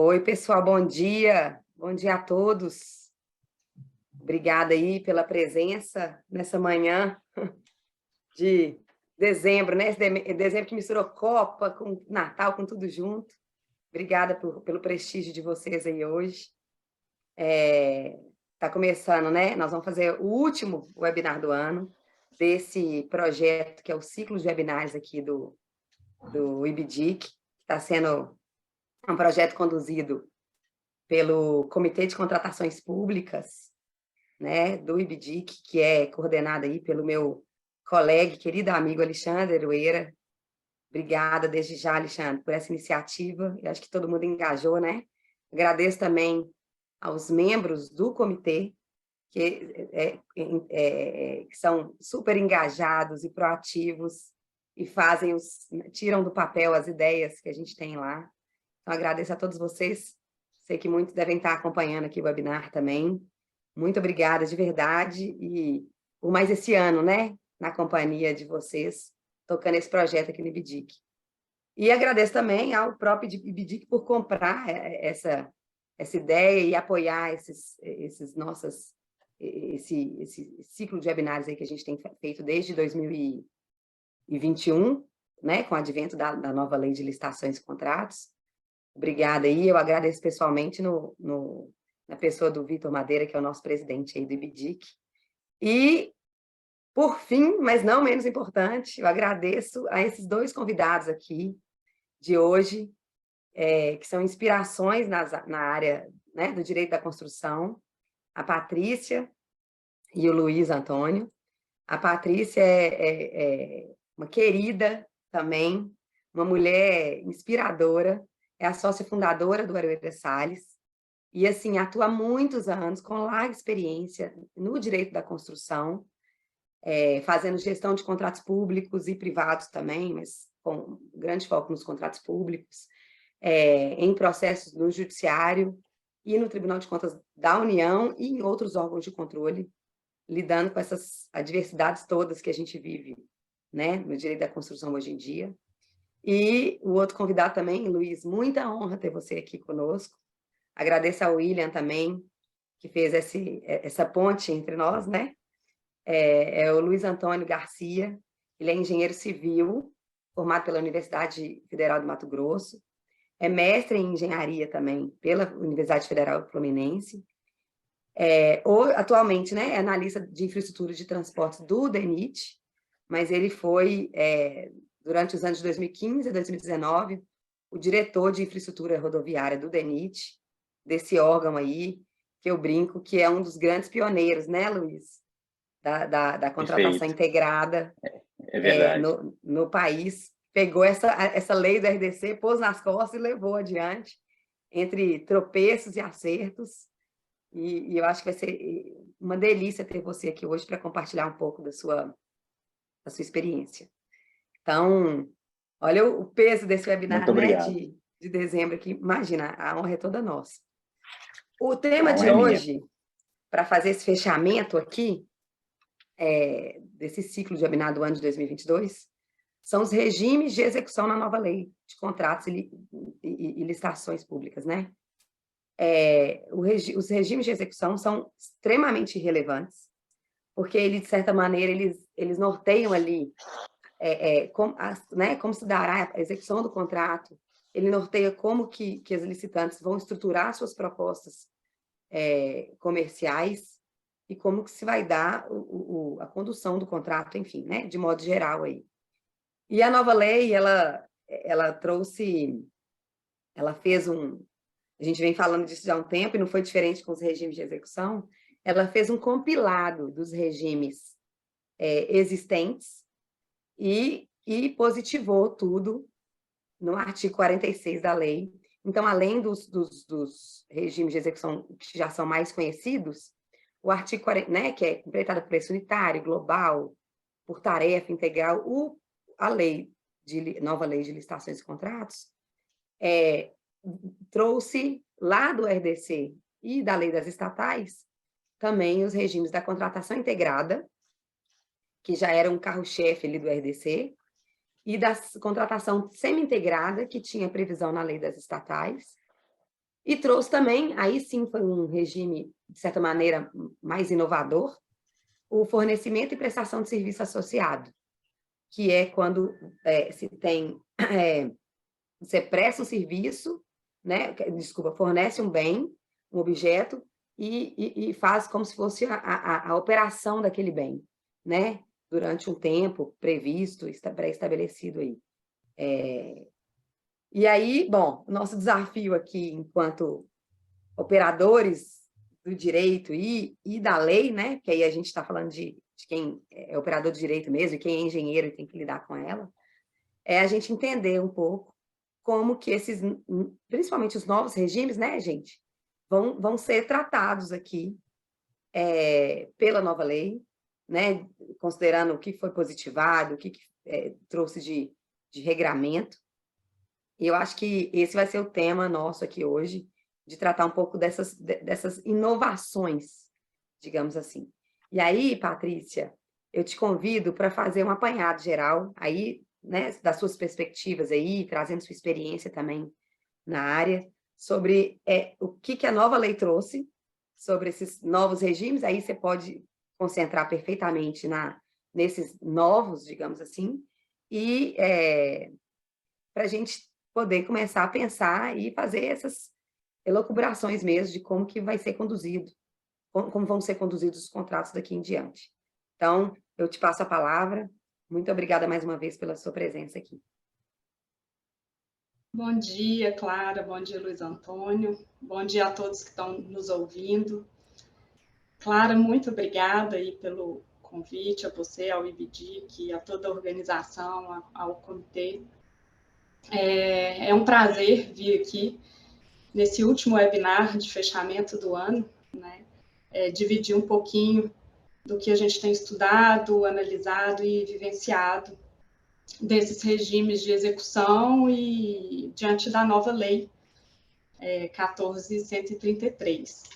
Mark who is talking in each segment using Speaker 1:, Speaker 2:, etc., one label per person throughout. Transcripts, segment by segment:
Speaker 1: Oi, pessoal, bom dia. Bom dia a todos. Obrigada aí pela presença nessa manhã de dezembro, né? Dezembro que misturou Copa com Natal, com tudo junto. Obrigada pelo prestígio de vocês aí hoje. Tá começando, né? Nós vamos fazer o último webinar do ano desse projeto, que é o ciclo de webinars aqui do IBDIC, que está sendo um projeto conduzido pelo Comitê de Contratações Públicas, né, do IBDIC, que é coordenado aí pelo meu colega, querido amigo Alexandre Aroeira. Obrigada desde já, Alexandre, por essa iniciativa. Eu acho que todo mundo engajou, né? Agradeço também aos membros do comitê, que são super engajados e proativos e tiram do papel as ideias que a gente tem lá. Então, agradeço a todos vocês. Sei que muitos devem estar acompanhando aqui o webinar também. Muito obrigada, de verdade, e por mais esse ano, né, na companhia de vocês, tocando esse projeto aqui no IBDIC. E agradeço também ao próprio IBDIC por comprar essa ideia e apoiar esse ciclo de webinários aí que a gente tem feito desde 2021, né, com o advento da nova lei de licitações e contratos. Obrigada aí, eu agradeço pessoalmente na pessoa do Vitor Madeira, que é o nosso presidente aí do IBDIC. E, por fim, mas não menos importante, eu agradeço a esses dois convidados aqui de hoje, que são inspirações na área, né, do direito da construção, a Patrícia e o Luiz Antônio. A Patrícia é uma querida também, uma mulher inspiradora, é a sócia fundadora do Aroeira Salles, e, assim, atua há muitos anos, com larga experiência no direito da construção, fazendo gestão de contratos públicos e privados também, mas com grande foco nos contratos públicos, em processos no Judiciário e no Tribunal de Contas da União e em outros órgãos de controle, lidando com essas adversidades todas que a gente vive, né, no direito da construção hoje em dia. E o outro convidado também, Luiz, muita honra ter você aqui conosco. Agradeço ao William também, que fez essa ponte entre nós, né? É o Luiz Antônio Garcia, ele é engenheiro civil, formado pela Universidade Federal do Mato Grosso, é mestre em engenharia também pela Universidade Federal Fluminense, atualmente, né, é analista de infraestrutura de transportes do DENIT, mas ele foi, durante os anos de 2015 a 2019, o diretor de infraestrutura rodoviária do DENIT, desse órgão aí, que eu brinco que é um dos grandes pioneiros, né, Luiz? Da contratação
Speaker 2: Perfeito.
Speaker 1: integrada
Speaker 2: Verdade.
Speaker 1: No país. Pegou essa lei do RDC, pôs nas costas e levou adiante, entre tropeços e acertos. E eu acho que vai ser uma delícia ter você aqui hoje para compartilhar um pouco da sua experiência. Então, olha o peso desse webinar,
Speaker 2: Muito obrigado.
Speaker 1: Né, de dezembro aqui. Imagina, a honra é toda nossa. O tema de
Speaker 2: minha.
Speaker 1: hoje, para fazer esse fechamento aqui, desse ciclo de webinar do ano de 2022, são os regimes de execução na nova lei de contratos e licitações públicas, né? Os regimes de execução são extremamente relevantes, porque eles, de certa maneira, eles norteiam ali como se dará a execução do contrato, ele norteia como que as licitantes vão estruturar suas propostas comerciais e como que se vai dar a condução do contrato, enfim, né, de modo geral aí. E a nova lei, ela fez a gente vem falando disso já há um tempo e não foi diferente com os regimes de execução, ela fez um compilado dos regimes existentes e positivou tudo no artigo 46 da lei. Então, além dos regimes de execução que já são mais conhecidos, o artigo 40, né, que é completado por preço unitário, global, por tarefa integral, a nova lei de licitações e contratos, trouxe lá do RDC e da lei das estatais também os regimes da contratação integrada, que já era um carro-chefe ali do RDC, e da contratação semi-integrada, que tinha previsão na lei das estatais, E trouxe também, aí sim foi um regime, de certa maneira, mais inovador, o fornecimento e prestação de serviço associado, que é quando se tem, você presta um serviço, né? Desculpa, fornece um bem, um objeto, e faz como se fosse a operação daquele bem, né? Durante um tempo previsto, pré-estabelecido aí. E aí, bom, o nosso desafio aqui, enquanto operadores do direito e da lei, né? Porque aí a gente está falando de quem é operador de direito mesmo, e quem é engenheiro e tem que lidar com ela, é a gente entender um pouco como que esses, principalmente os novos regimes, né, gente, vão ser tratados aqui pela nova lei, né, considerando o que foi positivado, o que trouxe de regramento. E eu acho que esse vai ser o tema nosso aqui hoje, de tratar um pouco dessas inovações, digamos assim. E aí, Patrícia, eu te convido para fazer um apanhado geral, aí, né, das suas perspectivas aí, trazendo sua experiência também na área, sobre o que a nova lei trouxe, sobre esses novos regimes, aí você pode concentrar perfeitamente nesses novos, digamos assim, e para a gente poder começar a pensar e fazer essas elucubrações mesmo de como que vai ser conduzido, como vão ser conduzidos os contratos daqui em diante. Então, eu te passo a palavra. Muito obrigada mais uma vez pela sua presença aqui.
Speaker 2: Bom dia, Clara. Bom dia, Luiz Antônio. Bom dia a todos que estão nos ouvindo. Clara, muito obrigada aí pelo convite, a você, ao IBDIC, a toda a organização, ao comitê. É um prazer vir aqui nesse último webinar de fechamento do ano, né? Dividir um pouquinho do que a gente tem estudado, analisado e vivenciado desses regimes de execução e diante da nova lei 14.133.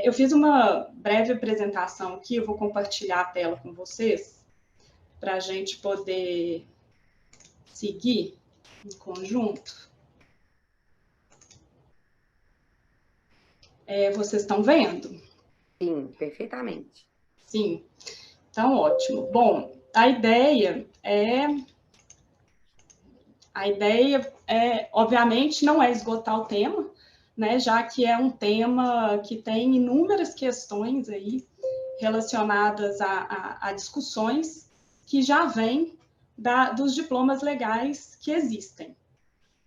Speaker 2: Eu fiz uma breve apresentação aqui, eu vou compartilhar a tela com vocês, para a gente poder seguir em conjunto. Vocês estão vendo?
Speaker 1: Sim, perfeitamente.
Speaker 2: Sim, então ótimo. Bom, a ideia obviamente, não é esgotar o tema, né, já que é um tema que tem inúmeras questões aí relacionadas a discussões que já vêm dos diplomas legais que existem.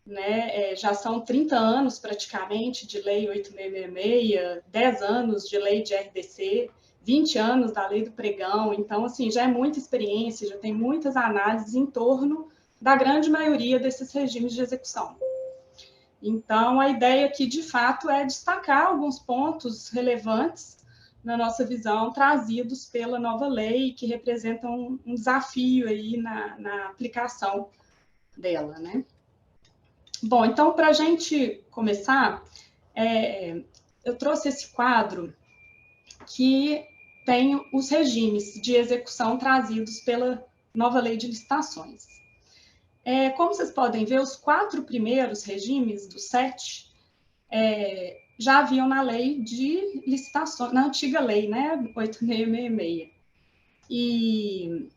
Speaker 2: Né? Já são 30 anos, praticamente, de Lei 8666, 10 anos de Lei de RDC, 20 anos da Lei do Pregão. Então, assim, já é muita experiência, já tem muitas análises em torno da grande maioria desses regimes de execução. Então, a ideia aqui, de fato, é destacar alguns pontos relevantes na nossa visão, trazidos pela nova lei, que representam um desafio aí na aplicação dela, né? Bom, então, para a gente começar, eu trouxe esse quadro que tem os regimes de execução trazidos pela nova lei de licitações. Como vocês podem ver, os 4 primeiros regimes dos 7 já haviam na lei de licitações, na antiga lei, né, 8666. E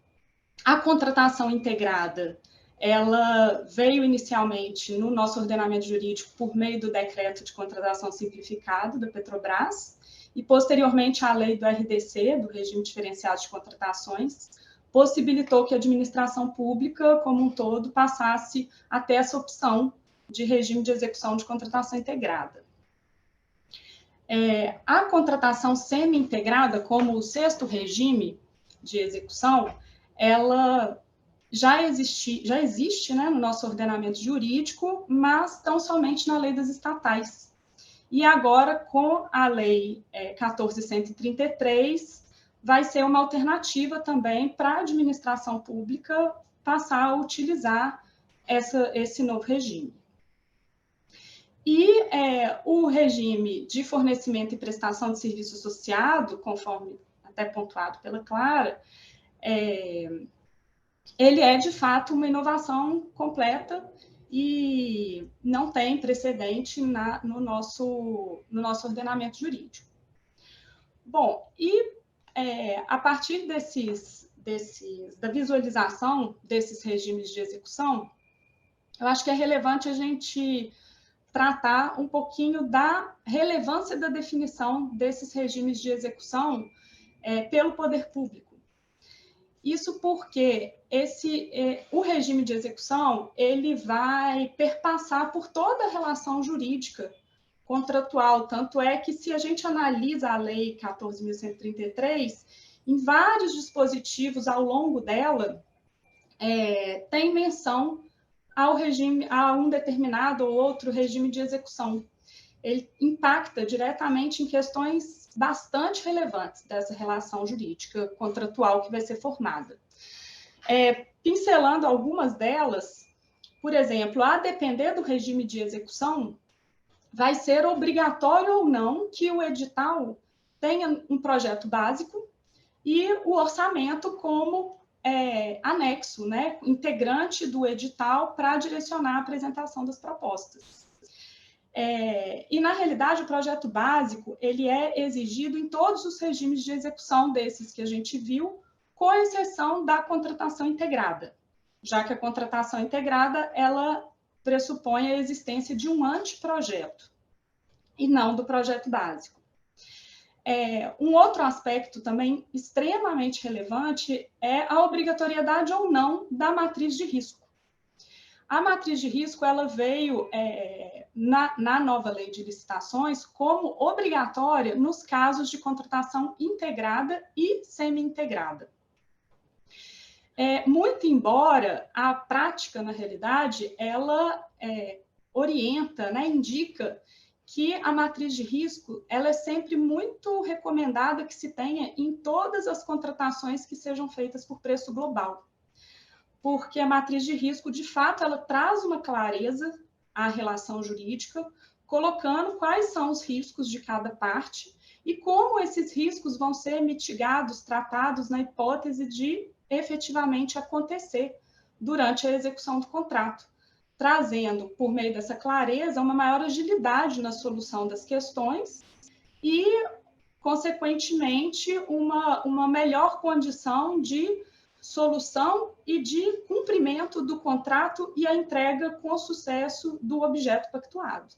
Speaker 2: a contratação integrada, ela veio inicialmente no nosso ordenamento jurídico por meio do decreto de contratação simplificado da Petrobras e posteriormente a lei do RDC, do regime diferenciado de contratações, possibilitou que a administração pública como um todo passasse a ter essa opção de regime de execução de contratação integrada. A contratação semi-integrada, como o 6º regime de execução, ela já existe, né, no nosso ordenamento jurídico, mas tão somente na lei das estatais. E agora, com a lei 14.133, vai ser uma alternativa também para a administração pública passar a utilizar esse novo regime. E o regime de fornecimento e prestação de serviço associado, conforme até pontuado pela Clara, ele é, de fato, uma inovação completa e não tem precedente no nosso ordenamento jurídico. Bom, e a partir da visualização desses regimes de execução, eu acho que é relevante a gente tratar um pouquinho da relevância da definição desses regimes de execução pelo poder público. Isso porque o regime de execução ele vai perpassar por toda a relação jurídica contratual, tanto é que se a gente analisa a Lei 14.133, em vários dispositivos ao longo dela, tem menção ao regime, a um determinado ou outro regime de execução. Ele impacta diretamente em questões bastante relevantes dessa relação jurídica contratual que vai ser formada. Pincelando algumas delas, por exemplo, a depender do regime de execução, vai ser obrigatório ou não que o edital tenha um projeto básico e o orçamento como anexo, né, integrante do edital para direcionar a apresentação das propostas. E, na realidade, o projeto básico ele é exigido em todos os regimes de execução desses que a gente viu, com exceção da contratação integrada, já que a contratação integrada ela pressupõe a existência de um anteprojeto e não do projeto básico. Um outro aspecto também extremamente relevante é a obrigatoriedade ou não da matriz de risco. A matriz de risco ela veio na nova lei de licitações como obrigatória nos casos de contratação integrada e semi-integrada. Muito embora a prática, na realidade, ela orienta, né, indica que a matriz de risco ela é sempre muito recomendada que se tenha em todas as contratações que sejam feitas por preço global. Porque a matriz de risco, de fato, ela traz uma clareza à relação jurídica, colocando quais são os riscos de cada parte e como esses riscos vão ser mitigados, tratados na hipótese de efetivamente acontecer durante a execução do contrato, trazendo, por meio dessa clareza, uma maior agilidade na solução das questões e, consequentemente, uma melhor condição de solução e de cumprimento do contrato e a entrega com sucesso do objeto pactuado.